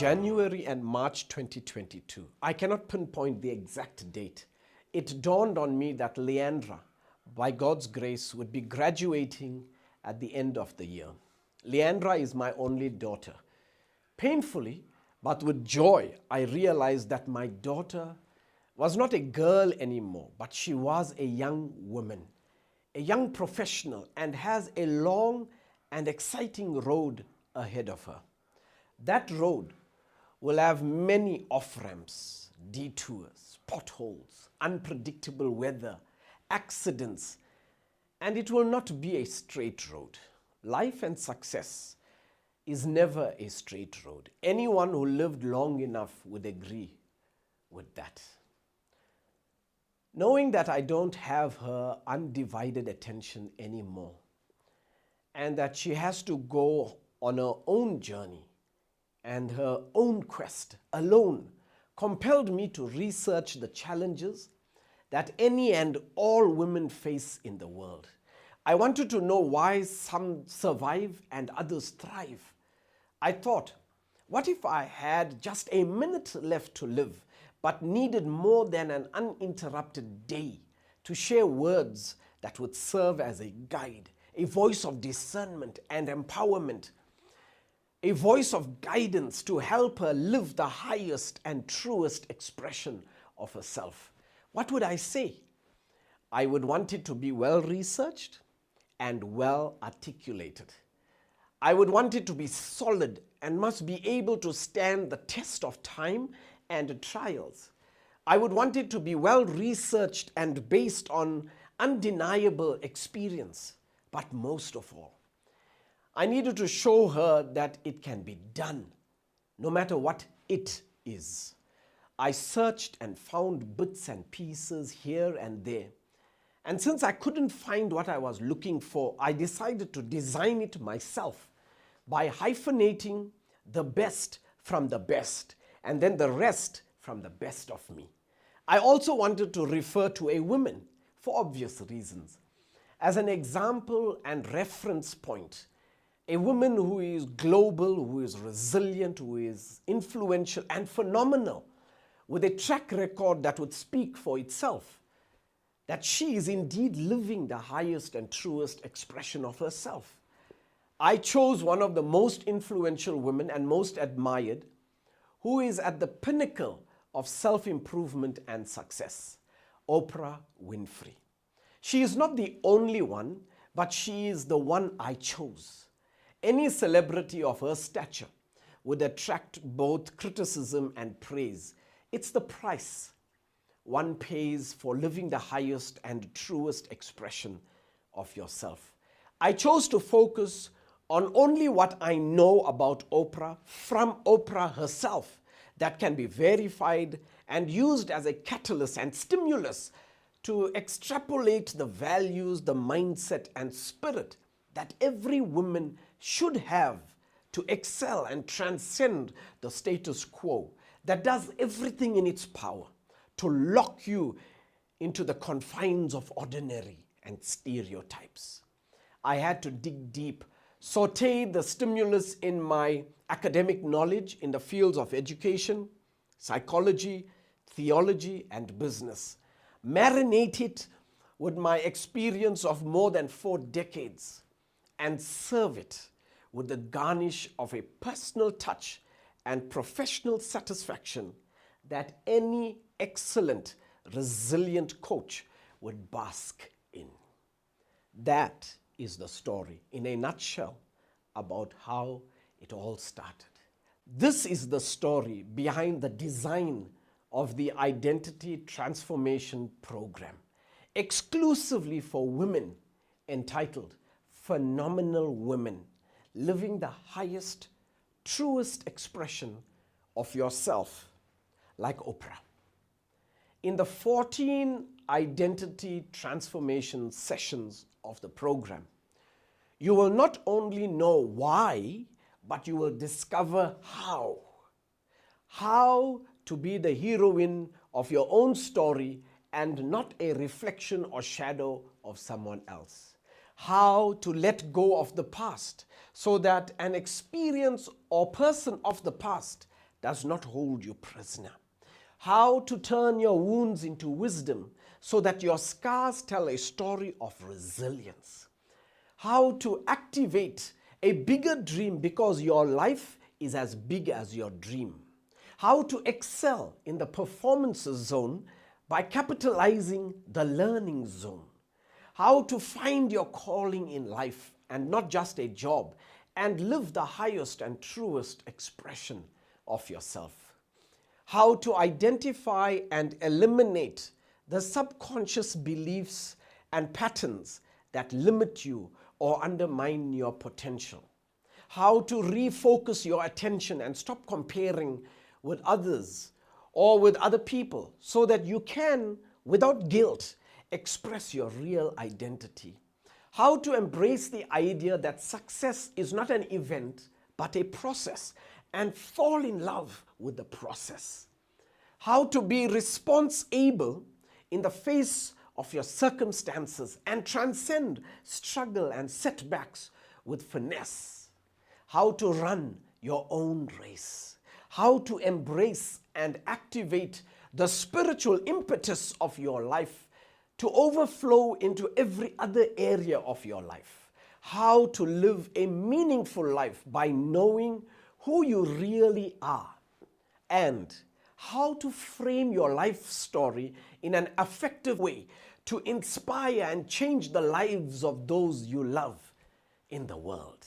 January and March 2022. I cannot pinpoint the exact date. It dawned on me that Leandra, by God's grace, would be graduating at the end of the year. Leandra is my only daughter. Painfully, but with joy, I realized that my daughter was not a girl anymore, but she was a young woman, a young professional, and has a long and exciting road ahead of her. That road will have many off-ramps, detours, potholes, unpredictable weather, accidents, and it will not be a straight road. Life and success is never a straight road. Anyone who lived long enough would agree with that. Knowing that I don't have her undivided attention anymore, and that she has to go on her own journey and her own quest alone, compelled me to research the challenges that any and all women face in the world. I wanted to know why some survive and others thrive. I thought, what if I had just a minute left to live, but needed more than an uninterrupted day to share words that would serve as a guide, a voice of discernment and empowerment, a voice of guidance to help her live the highest and truest expression of herself. What would I say? I would want it to be well researched and well articulated. I would want it to be solid and must be able to stand the test of time and trials. I would want it to be well researched and based on undeniable experience. But most of all, I needed to show her that it can be done, no matter what it is. I searched and found bits and pieces here and there. And since I couldn't find what I was looking for, I decided to design it myself by hyphenating the best from the best, and then the rest from the best of me. I also wanted to refer to a woman, for obvious reasons, as an example and reference point. A woman who is global, who is resilient, who is influential and phenomenal, with a track record that would speak for itself, that she is indeed living the highest and truest expression of herself. I chose one of the most influential women and most admired, who is at the pinnacle of self-improvement and success, Oprah Winfrey. She is not the only one, but she is the one I chose. Any celebrity of her stature would attract both criticism and praise. It's the price one pays for living the highest and truest expression of yourself. I chose to focus on only what I know about Oprah from Oprah herself that can be verified and used as a catalyst and stimulus to extrapolate the values, the mindset, and spirit that every woman should have to excel and transcend the status quo, that does everything in its power to lock you into the confines of ordinary and stereotypes. I had to dig deep, saute the stimulus in my academic knowledge in the fields of education, psychology, theology, and business, marinate it with my experience of more than 4 decades, and serve it with the garnish of a personal touch and professional satisfaction that any excellent, resilient coach would bask in. That is the story, in a nutshell, about how it all started. This is the story behind the design of the Identity Transformation Program, exclusively for women, entitled Phenomenal Women, Living the Highest, Truest Expression of Yourself, like Oprah. In the 14 Identity Transformation sessions of the program, you will not only know why, but you will discover how. How to be the heroine of your own story and not a reflection or shadow of someone else. How to let go of the past so that an experience or person of the past does not hold you prisoner. How to turn your wounds into wisdom so that your scars tell a story of resilience. How to activate a bigger dream because your life is as big as your dream. How to excel in the performances zone by capitalizing the learning zone. How to find your calling in life and not just a job, and live the highest and truest expression of yourself. How to identify and eliminate the subconscious beliefs and patterns that limit you or undermine your potential. How to refocus your attention and stop comparing with others or with other people so that you can, without guilt, express your real identity. How to embrace the idea that success is not an event but a process and fall in love with the process. How to be responsible in the face of your circumstances and transcend struggle and setbacks with finesse. How to run your own race. How to embrace and activate the spiritual impetus of your life to overflow into every other area of your life. How to live a meaningful life by knowing who you really are, and how to frame your life story in an effective way to inspire and change the lives of those you love in the world.